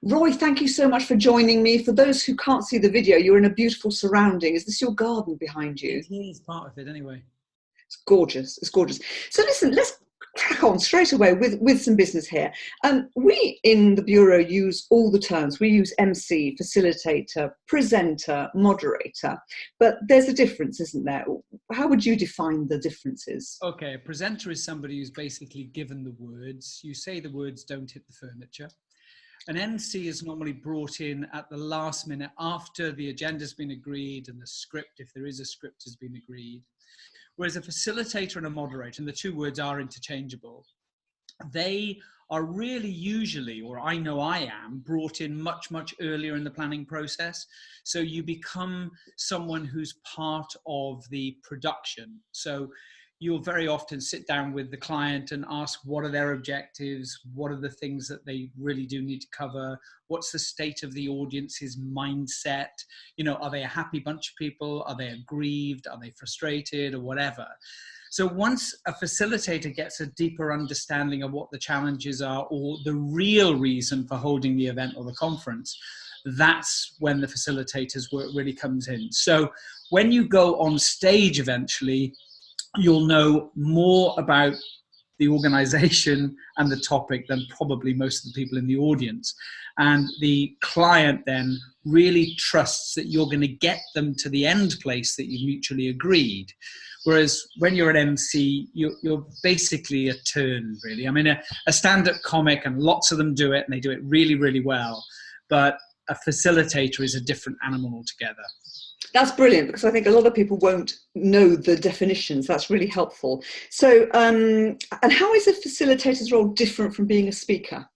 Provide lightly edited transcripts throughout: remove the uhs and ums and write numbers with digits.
Roy, thank you so much for joining me. For those who can't see the video, you're in a beautiful surrounding. Is this your garden behind you? It is part of it anyway. It's gorgeous. It's gorgeous. So listen, let's crack on straight away with some business here. We in the Bureau use all the terms. We use MC, facilitator, presenter, moderator. But there's a difference, isn't there? How would you define the differences? Okay, a presenter is somebody who's basically given the words. You say the words, don't hit the furniture. An MC is normally brought in at the last minute after the agenda's been agreed and the script, if there is a script, has been agreed. Whereas a facilitator and a moderator, and the two words are interchangeable, they are really usually, or I know I am, brought in much, much earlier in the planning process. So you become someone who's part of the production. So you'll very often sit down with the client and ask what are their objectives, what are the things that they really do need to cover, what's the state of the audience's mindset, are they a happy bunch of people, are they aggrieved, are they frustrated, or whatever. So once a facilitator gets a deeper understanding of what the challenges are or the real reason for holding the event or the conference, that's when the facilitator's work really comes in. So when you go on stage eventually, you'll know more about the organization and the topic than probably most of the people in the audience. And the client then really trusts that you're going to get them to the end place that you've mutually agreed. Whereas when you're an MC, you're basically a turn, really. I mean, a stand-up comic, and lots of them do it, and they do it really, really well. But a facilitator is a different animal altogether. That's brilliant, because I think a lot of people won't know the definitions. That's really helpful. So, and how is a facilitator's role different from being a speaker?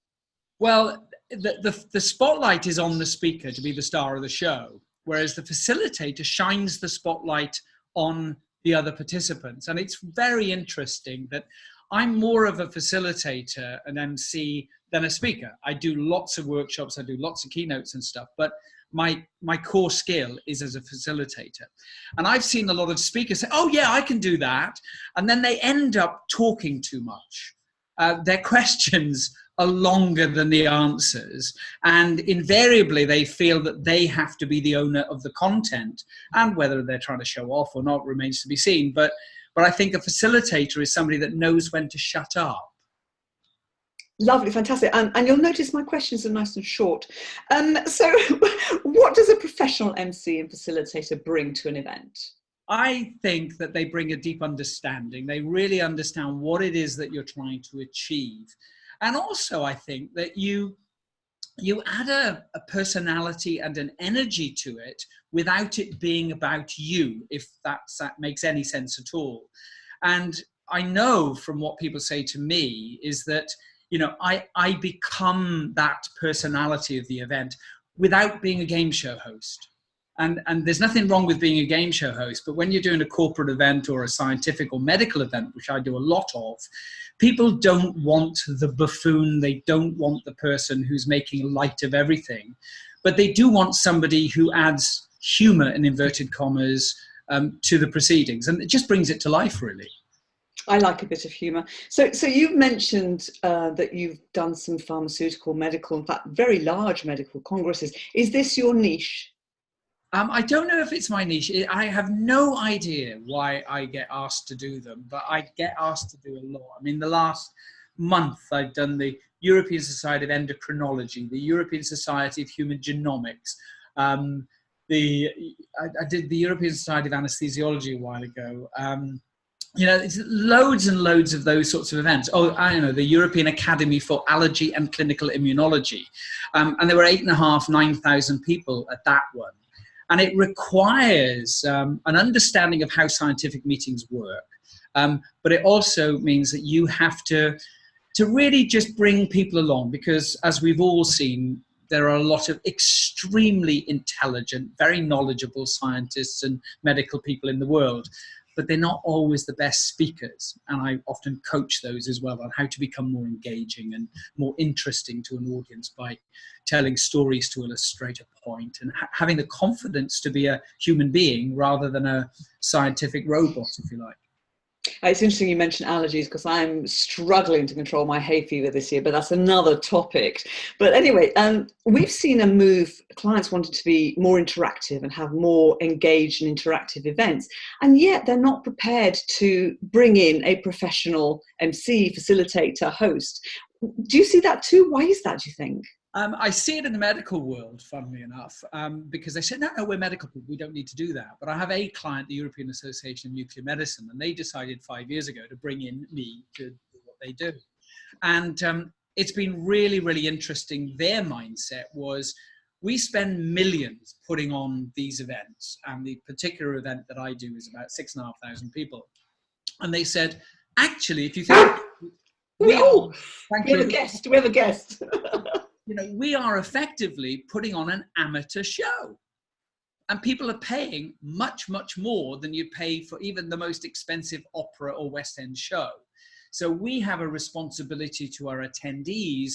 Well, the spotlight is on the speaker to be the star of the show, whereas the facilitator shines the spotlight on the other participants. And it's very interesting that I'm more of a facilitator, an MC, than a speaker. I do lots of workshops, I do lots of keynotes and stuff, but my core skill is as a facilitator. And I've seen a lot of speakers say, oh yeah, I can do that. And then they end up talking too much. Their questions are longer than the answers. And invariably they feel that they have to be the owner of the content. And whether they're trying to show off or not remains to be seen. But I think a facilitator is somebody that knows when to shut up. Lovely, fantastic. And you'll notice my questions are nice and short. So what does a professional MC and facilitator bring to an event? I think that they bring a deep understanding. They really understand what it is that you're trying to achieve. And also, I think that you add a personality and an energy to it without it being about you, if that makes any sense at all. And I know from what people say to me is that I become that personality of the event without being a game show host. And there's nothing wrong with being a game show host, but when you're doing a corporate event or a scientific or medical event, which I do a lot of, people don't want the buffoon, they don't want the person who's making light of everything, but they do want somebody who adds humor, in inverted commas, to the proceedings. And it just brings it to life, really. I like a bit of humour. So you've mentioned that you've done some pharmaceutical, medical, in fact, very large medical congresses. Is this your niche? I don't know if it's my niche. I have no idea why I get asked to do them, but I get asked to do a lot. I mean, the last month I've done the European Society of Endocrinology, the European Society of Human Genomics. I did the European Society of Anesthesiology a while ago. It's loads and loads of those sorts of events. Oh, I know, the European Academy for Allergy and Clinical Immunology. And there were 8,500, 9,000 people at that one. And it requires an understanding of how scientific meetings work. But it also means that you have to really just bring people along, because as we've all seen, there are a lot of extremely intelligent, very knowledgeable scientists and medical people in the world, but they're not always the best speakers. And I often coach those as well on how to become more engaging and more interesting to an audience by telling stories to illustrate a point and having the confidence to be a human being rather than a scientific robot, if you like. It's interesting you mentioned allergies because I'm struggling to control my hay fever this year, but that's another topic. But anyway, we've seen a move, clients wanted to be more interactive and have more engaged and interactive events, and yet they're not prepared to bring in a professional MC, facilitator, host. Do you see that too? Why is that, do you think? I see it in the medical world, funnily enough, because they said, no, we're medical people, we don't need to do that. But I have a client, the European Association of Nuclear Medicine, and they decided 5 years ago to bring in me to do what they do. And it's been really, really interesting. Their mindset was, we spend millions putting on these events, and the particular event that I do is about 6,500 people. And they said, actually, if you think... We have a guest. We have a guest. We are effectively putting on an amateur show, and people are paying much, much more than you pay for even the most expensive opera or West End show. So we have a responsibility to our attendees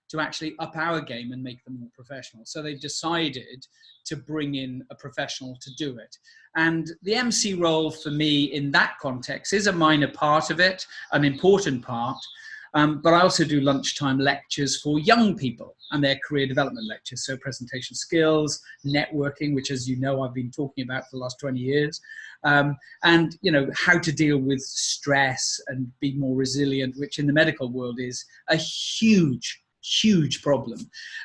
to actually up our game and make them more professional. So they've decided to bring in a professional to do it. And the MC role for me in that context is a minor part of it, an important part. But I also do lunchtime lectures for young people and their career development lectures. So presentation skills, networking, which, as you know, I've been talking about for the last 20 years. And, how to deal with stress and be more resilient, which in the medical world is a huge, huge problem.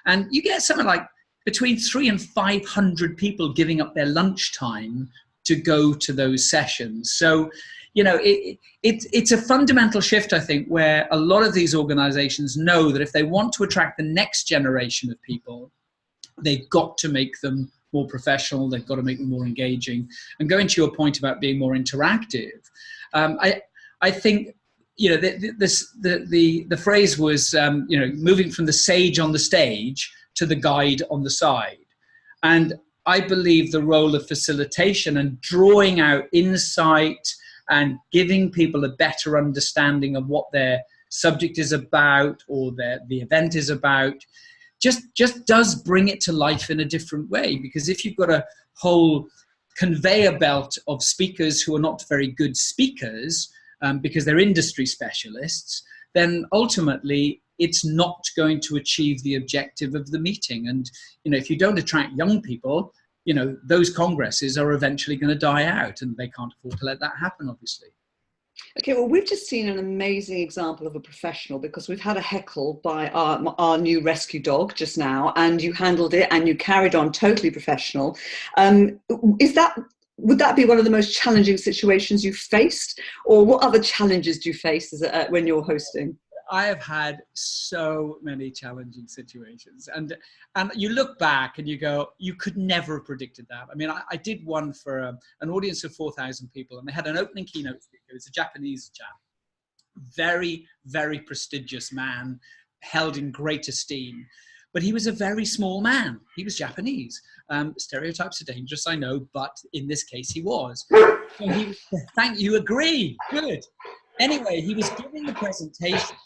And you get something like between 300 and 500 people giving up their lunchtime to go to those sessions. So, it's a fundamental shift, I think, where a lot of these organizations know that if they want to attract the next generation of people, they've got to make them more professional, they've got to make them more engaging. And going to your point about being more interactive, I think, the phrase was, moving from the sage on the stage to the guide on the side. And I believe the role of facilitation and drawing out insight and giving people a better understanding of what their subject is about or the event is about, just does bring it to life in a different way. Because if you've got a whole conveyor belt of speakers who are not very good speakers because they're industry specialists, then ultimately it's not going to achieve the objective of the meeting. And, if you don't attract young people, those congresses are eventually going to die out, and they can't afford to let that happen, obviously. Okay, well, we've just seen an amazing example of a professional, because we've had a heckle by our new rescue dog just now, and you handled it and you carried on totally professional. Would that be one of the most challenging situations you've faced, or what other challenges do you face when you're hosting? I have had so many challenging situations, and you look back and you go, you could never have predicted that. I mean, I did one for an audience of 4,000 people, and they had an opening keynote speaker. It was a Japanese chap, very, very prestigious man, held in great esteem, but he was a very small man. He was Japanese. Stereotypes are dangerous, I know, but in this case he was. So thank you, agree, good. Anyway, he was giving the presentation,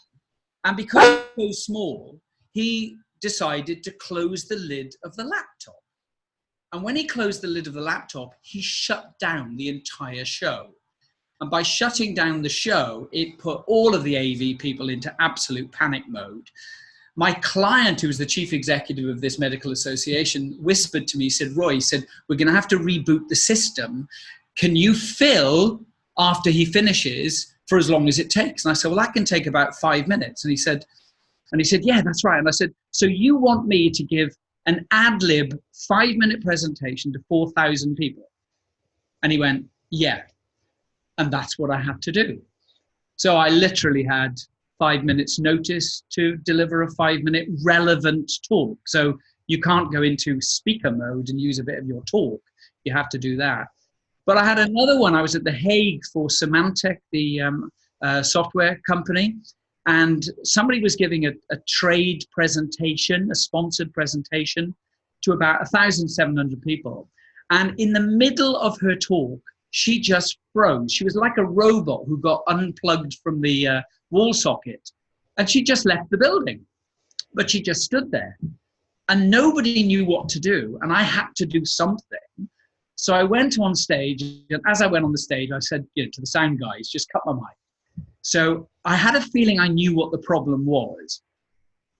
and because he was so small, he decided to close the lid of the laptop. And when he closed the lid of the laptop, he shut down the entire show. And by shutting down the show, it put all of the AV people into absolute panic mode. My client, who was the chief executive of this medical association, whispered to me, said, Roy, he said, we're going to have to reboot the system. Can you fill after he finishes for as long as it takes? And I said, well, that can take about 5 minutes. And he said, yeah, that's right. And I said, so you want me to give an ad lib 5-minute presentation to 4,000 people? And he went, yeah. And that's what I had to do. So I literally had 5 minutes notice to deliver a 5-minute relevant talk. So you can't go into speaker mode and use a bit of your talk. You have to do that. But I had another one. I was at The Hague for Symantec, the software company, and somebody was giving a trade presentation, a sponsored presentation, to about 1,700 people. And in the middle of her talk, she just froze. She was like a robot who got unplugged from the wall socket, and she just left the building. But she just stood there, and nobody knew what to do, and I had to do something. So I went on stage, and as I went on the stage, I said, to the sound guys, just cut my mic. So I had a feeling I knew what the problem was,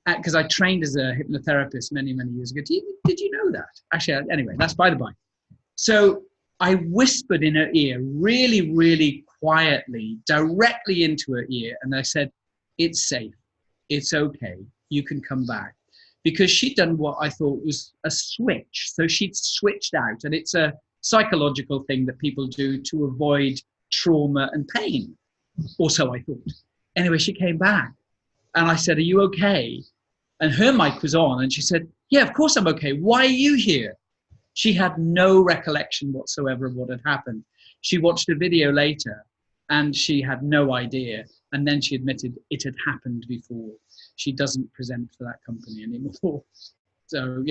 because I trained as a hypnotherapist many, many years ago. Did you know that? Actually, anyway, that's by the by. So I whispered in her ear really, really quietly, directly into her ear, and I said, it's safe. It's okay. You can come back. Because she'd done what I thought was a switch. So she'd switched out, and it's a psychological thing that people do to avoid trauma and pain. Or so I thought. Anyway, she came back, and I said, are you okay? And her mic was on, and she said, yeah, of course I'm okay. Why are you here? She had no recollection whatsoever of what had happened. She watched a video later, and she had no idea. And then she admitted it had happened before. She doesn't present for that company anymore. So,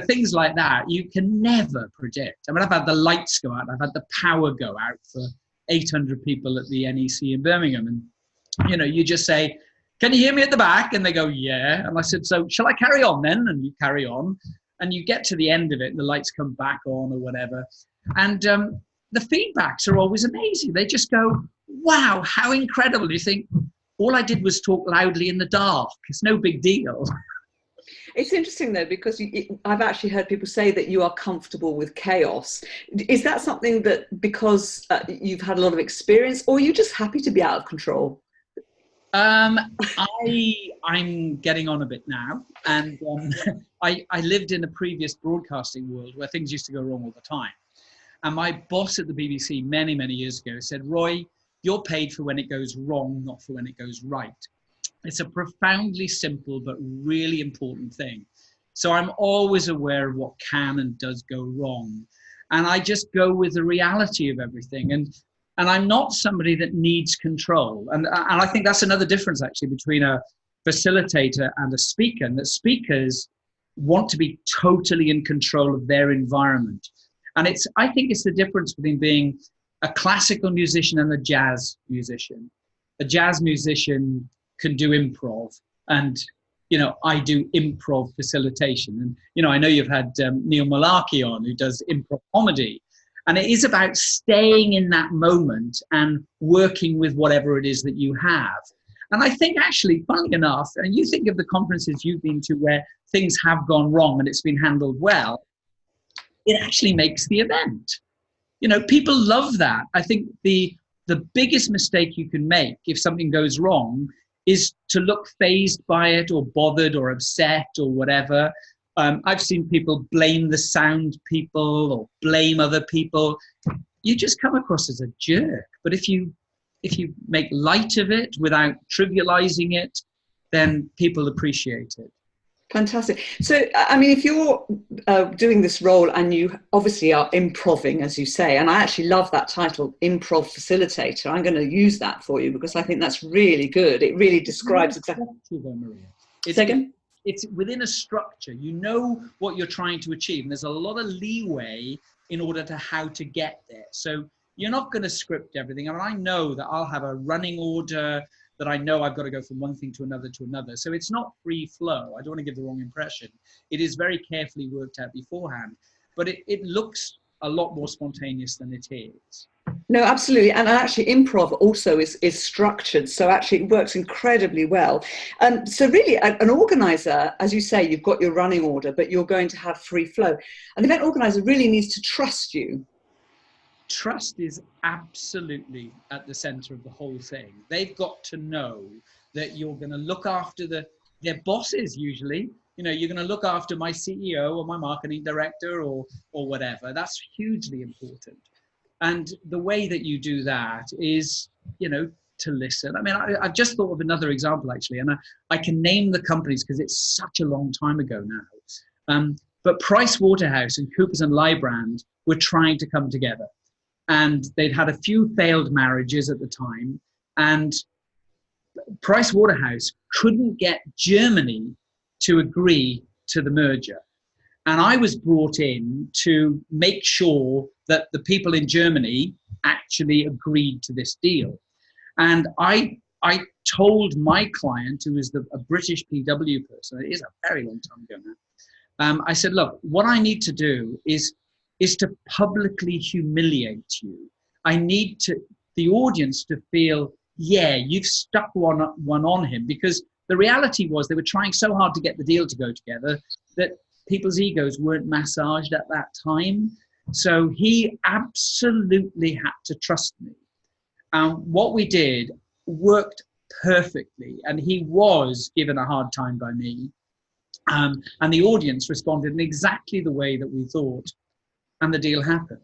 things like that, you can never predict. I mean, I've had the lights go out. I've had the power go out for 800 people at the NEC in Birmingham. And, you just say, can you hear me at the back? And they go, yeah. And I said, so shall I carry on then? And you carry on. And you get to the end of it, and the lights come back on or whatever. And the feedbacks are always amazing. They just go, wow, how incredible. You think, all I did was talk loudly in the dark. It's no big deal. It's interesting, though, because I've actually heard people say that you are comfortable with chaos. Is that something that because you've had a lot of experience, or are you just happy to be out of control? I'm getting on a bit now. And I lived in a previous broadcasting world where things used to go wrong all the time. And my boss at the BBC many, many years ago said, Roy, you're paid for when it goes wrong, not for when it goes right. It's a profoundly simple but really important thing. So I'm always aware of what can and does go wrong. And I just go with the reality of everything. And I'm not somebody that needs control. And I think that's another difference, actually, between a facilitator and a speaker. And that speakers want to be totally in control of their environment. And I think it's the difference between being a classical musician and a jazz musician. A jazz musician can do improv, and I do improv facilitation. And I know you've had Neil Malarkey on, who does improv comedy, and it is about staying in that moment and working with whatever it is that you have. And I think, actually, funnily enough, and you think of the conferences you've been to where things have gone wrong and it's been handled well, it actually makes the event. People love that. I think the biggest mistake you can make if something goes wrong is to look fazed by it or bothered or upset or whatever. I've seen people blame the sound people or blame other people. You just come across as a jerk. But if you make light of it without trivializing it, then people appreciate it. Fantastic. So, I mean, if you're doing this role and you obviously are improving, as you say, and I actually love that title, Improv Facilitator. I'm going to use that for you because I think that's really good. It really describes exactly. It's within a structure. You know what you're trying to achieve, and there's a lot of leeway in order to how to get there. So you're not going to script everything. I mean, I know that I'll have a running order, that I know I've got to go from one thing to another to another. So it's not free flow. I don't want to give the wrong impression. It is very carefully worked out beforehand, but it looks a lot more spontaneous than it is. No, absolutely. And actually improv also is structured. So actually it works incredibly well. So really an organizer, as you say, you've got your running order, but you're going to have free flow. An event organizer really needs to trust you. Trust is absolutely at the center of the whole thing. They've got to know that you're going to look after their bosses usually. You're going to look after my CEO or my marketing director or whatever. That's hugely important. And the way that you do that is, to listen. I mean, I've just thought of another example, actually, and I can name the companies because it's such a long time ago now. But Price Waterhouse and Coopers and Lybrand were trying to come together. And they'd had a few failed marriages at the time. And Price Waterhouse couldn't get Germany to agree to the merger. And I was brought in to make sure that the people in Germany actually agreed to this deal. And I told my client, who is a British PW person, it is a very long time ago now, I said, look, what I need to do is is to publicly humiliate you. I need the audience to feel, yeah, you've stuck one on him, because the reality was they were trying so hard to get the deal to go together that people's egos weren't massaged at that time. So he absolutely had to trust me. What we did worked perfectly, and he was given a hard time by me. And the audience responded in exactly the way that we thought, and the deal happened.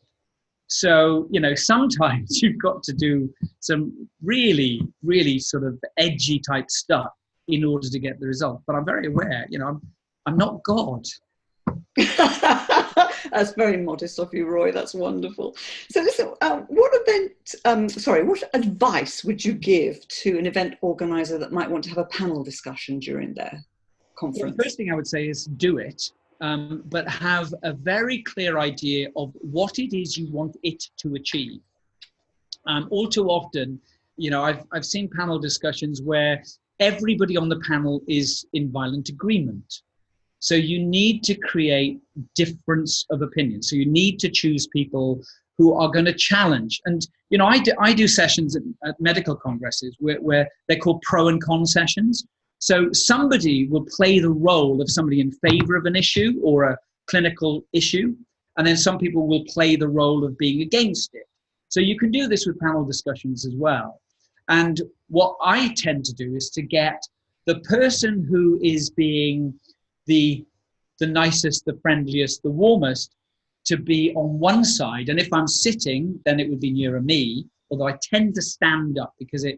So, sometimes you've got to do some really, really sort of edgy type stuff in order to get the result. But I'm very aware, I'm not God. That's very modest of you, Roy. That's wonderful. So listen, what advice would you give to an event organizer that might want to have a panel discussion during their conference? Well, the first thing I would say is do it, but have a very clear idea of what it is you want it to achieve. All too often, I've seen panel discussions where everybody on the panel is in violent agreement. So you need to create difference of opinion. So you need to choose people who are going to challenge. And, I do sessions at medical congresses where they're called pro and con sessions. So somebody will play the role of somebody in favor of an issue or a clinical issue. And then some people will play the role of being against it. So you can do this with panel discussions as well. And what I tend to do is to get the person who is being the nicest, the friendliest, the warmest to be on one side. And if I'm sitting, then it would be nearer me, although I tend to stand up because it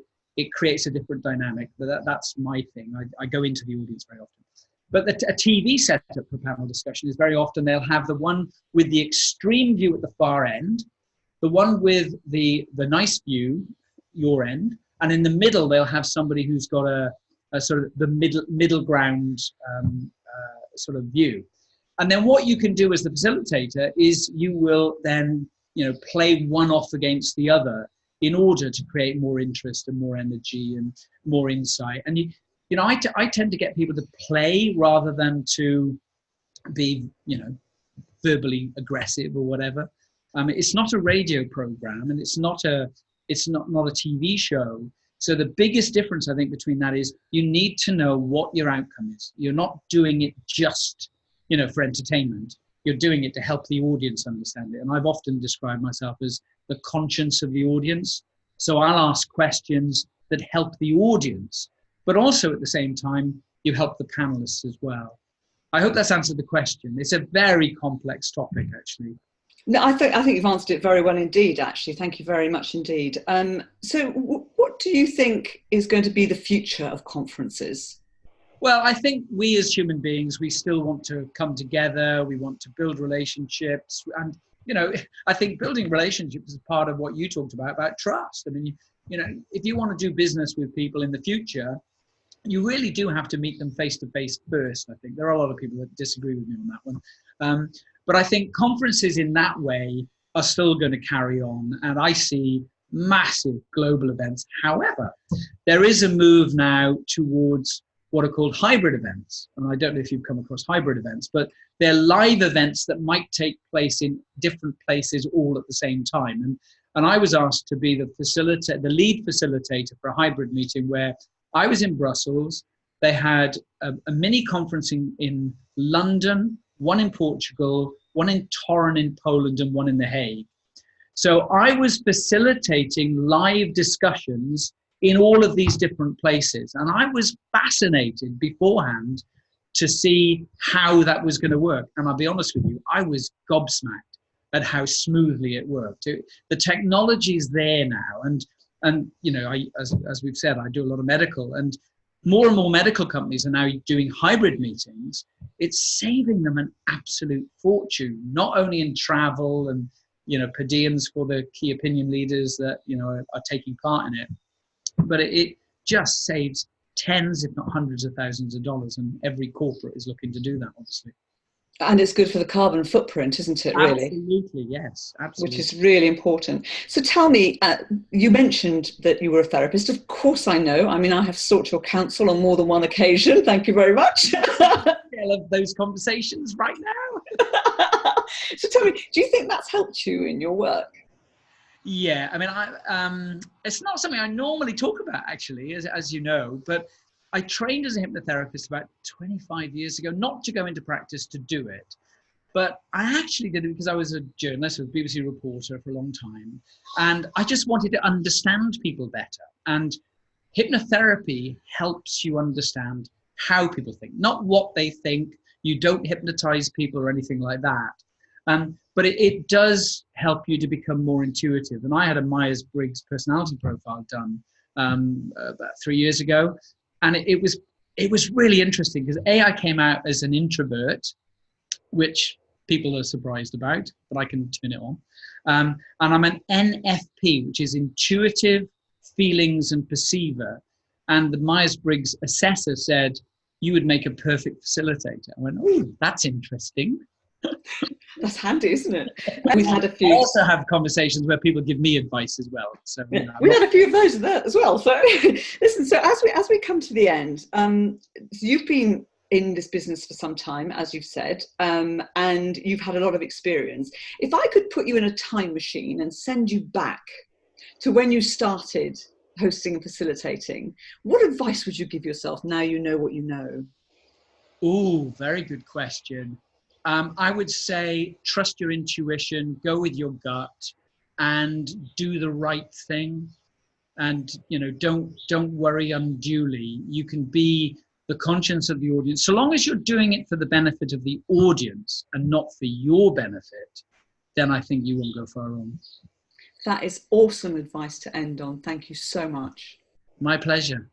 creates a different dynamic. But that's my thing. I go into the audience very often. But a TV setup for panel discussion is very often they'll have the one with the extreme view at the far end, the one with the nice view, your end, and in the middle they'll have somebody who's got a sort of the middle ground sort of view. And then what you can do as the facilitator is you will then play one off against the other in order to create more interest and more energy and more insight. And I tend to get people to play rather than to be verbally aggressive or whatever. It's not a radio program, and it's not a TV show. So the biggest difference, I think, between that is you need to know what your outcome is. You're not doing it just, for entertainment. You're doing it to help the audience understand it. And I've often described myself as the conscience of the audience. So I'll ask questions that help the audience, but also at the same time, you help the panelists as well. I hope that's answered the question. It's a very complex topic, actually. No, I think you've answered it very well indeed, actually. Thank you very much indeed. So what do you think is going to be the future of conferences? Well, I think we as human beings, we still want to come together. We want to build relationships. And, I think building relationships is part of what you talked about trust. I mean, if you want to do business with people in the future, you really do have to meet them face to face first. I think there are a lot of people that disagree with me on that one. But I think conferences in that way are still going to carry on. And I see massive global events. However, there is a move now towards what are called hybrid events. And I don't know if you've come across hybrid events, but they're live events that might take place in different places all at the same time. And I was asked to be the lead facilitator for a hybrid meeting where I was in Brussels. They had a mini conference in London, one in Portugal, one in Torun in Poland, and one in The Hague. So I was facilitating live discussions in all of these different places. And I was fascinated beforehand to see how that was going to work. And I'll be honest with you, I was gobsmacked at how smoothly it worked. The technology is there now. And as we've said, I do a lot of medical, and more medical companies are now doing hybrid meetings. It's saving them an absolute fortune, not only in travel and, per diems for the key opinion leaders that, are taking part in it, but it just saves tens, if not hundreds of thousands of dollars. And every corporate is looking to do that, obviously. And it's good for the carbon footprint, isn't it, really? Absolutely, yes, absolutely. Which is really important. So tell me, you mentioned that you were a therapist. Of course I know. I mean, I have sought your counsel on more than one occasion. Thank you very much. I love those conversations right now. So tell me, do you think that's helped you in your work? Yeah, I mean, it's not something I normally talk about, actually, as you know, but I trained as a hypnotherapist about 25 years ago, not to go into practice to do it, but I actually did it because I was a journalist, a BBC reporter for a long time, and I just wanted to understand people better. And hypnotherapy helps you understand how people think, not what they think. You don't hypnotize people or anything like that. But it does help you to become more intuitive. And I had a Myers-Briggs personality profile done about 3 years ago. And it was really interesting because I came out as an introvert, which people are surprised about, but I can turn it on. And I'm an NFP, which is intuitive, feelings and perceiver. And the Myers-Briggs assessor said, you would make a perfect facilitator. I went, oh, that's interesting. That's handy, isn't it? We've had a few. I also have conversations where people give me advice as well. So we've had a few of those as well. So listen, so as we come to the end, so you've been in this business for some time, as you've said, and you've had a lot of experience. If I could put you in a time machine and send you back to when you started hosting and facilitating, what advice would you give yourself now you know what you know? Oh, very good question. I would say trust your intuition, go with your gut, and do the right thing. And don't worry unduly. You can be the conscience of the audience, so long as you're doing it for the benefit of the audience and not for your benefit. Then I think you won't go far wrong. That is awesome advice to end on. Thank you so much. My pleasure.